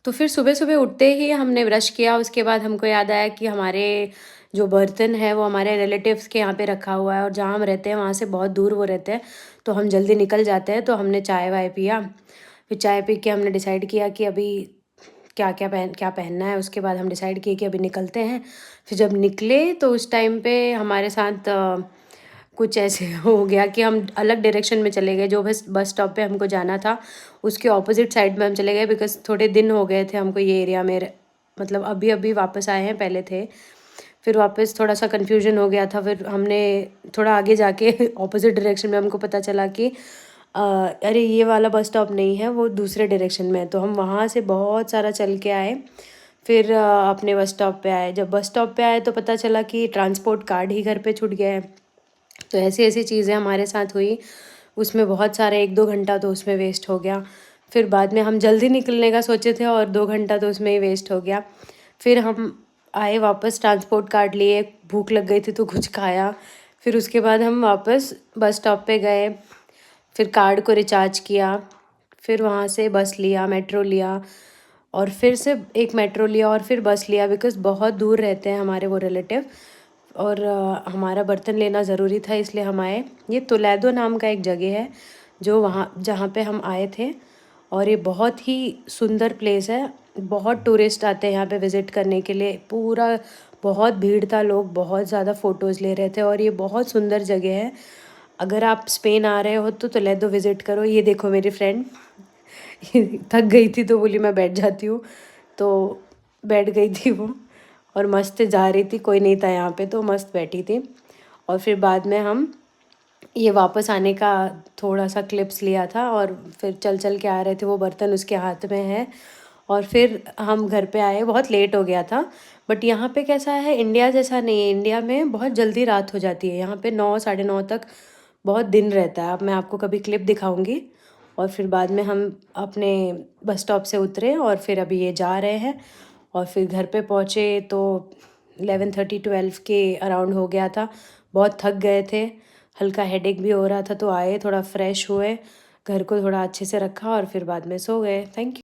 तो फिर सुबह-सुबह उठते ही हमने ब्रश किया, उसके बाद हमको याद आया कि हमारे जो बर्तन है वो हमारे रिलेटिव्स के यहाँ पे रखा हुआ है और जहाँ हम रहते हैं वहाँ से बहुत दूर वो रहते हैं, तो हम जल्दी निकल जाते हैं। तो हमने चाय-वाय पिया, फिर चाय पी के हमने डिसाइड किया कि अभी क्या पहनना है। उसके बाद हम डिसाइड किए कि अभी निकलते हैं। फिर जब निकले तो उस टाइम पे हमारे साथ कुछ ऐसे हो गया कि हम अलग डायरेक्शन में चले गए। जो बस बस स्टॉप पे हमको जाना था उसके ऑपोजिट साइड में हम चले गए, बिकॉज़ थोड़े दिन हो गए थे हमको ये एरिया में मतलब अभी-अभी वापस आए हैं, पहले थे। फिर वापस थोड़ा-सा कन्फ्यूज़न हो गया था, फिर हमने थोड़ा आगे जाके ऑपोजिट डायरेक्शन में हमको पता चला कि अरे ये वाला बस स्टॉप नहीं है, वो दूसरे डायरेक्शन में है। तो हम वहाँ से बहुत सारा चल के आए, फिर अपने बस स्टॉप पे आए। जब बस स्टॉप पे आए तो पता चला कि ट्रांसपोर्ट कार्ड ही घर पे छूट गया है। तो ऐसी-ऐसी चीज़ें हमारे साथ हुई, उसमें बहुत सारे 1-2 घंटा तो उसमें वेस्ट हो गया। फिर बाद में हम जल्दी निकलने का सोचे थे और 2 घंटा तो उसमें ही वेस्ट हो गया। फिर हम आए वापस, ट्रांसपोर्ट कार्ड लिए, भूख लग गई थी तो कुछ खाया। फिर उसके बाद हम वापस बस स्टॉप पे गए, फिर कार्ड को रिचार्ज किया, फिर वहाँ से बस लिया, मेट्रो लिया और फिर से एक मेट्रो लिया और फिर बस लिया, बिकॉज़ बहुत दूर रहते हैं हमारे वो रिलेटिव और हमारा बर्तन लेना ज़रूरी था, इसलिए हम आए। ये तोलेदो नाम का एक जगह है, जो वहाँ जहाँ पे हम आए थे और ये बहुत ही सुंदर प्लेस है। बहुत टूरिस्ट आते हैं यहाँ पे विज़िट करने के लिए, पूरा बहुत भीड़ था, लोग बहुत ज़्यादा फ़ोटोज़ ले रहे थे और ये बहुत सुंदर जगह है। अगर आप स्पेन आ रहे हो तो टोलेडो विज़िट करो। ये देखो मेरी फ्रेंड थक गई थी तो बोली मैं बैठ जाती हूँ, तो बैठ गई थी वो और मस्त जा रही थी, कोई नहीं था यहाँ पे तो मस्त बैठी थी। और फिर बाद में हम ये वापस आने का थोड़ा-सा क्लिप्स लिया था और फिर चल-चल के आ रहे थे, वो बर्तन उसके हाथ में है और फिर हम घर पे आए, बहुत लेट हो गया था। बट यहाँ पे कैसा है, इंडिया जैसा नहीं है, इंडिया में बहुत जल्दी रात हो जाती है, यहाँ पे 9 साढ़े 9 तक बहुत दिन रहता है। अब मैं आपको कभी क्लिप दिखाऊँगी। और फिर बाद में हम अपने बस स्टॉप से उतरे और फिर अभी ये जा रहे हैं और फिर घर पे पहुँचे तो 11:30-12 के अराउंड हो गया था। बहुत थक गए थे, हल्का हेडेक भी हो रहा था, तो आए, थोड़ा फ्रेश हुए, घर को थोड़ा अच्छे से रखा और फिर बाद में सो गए। Thank you.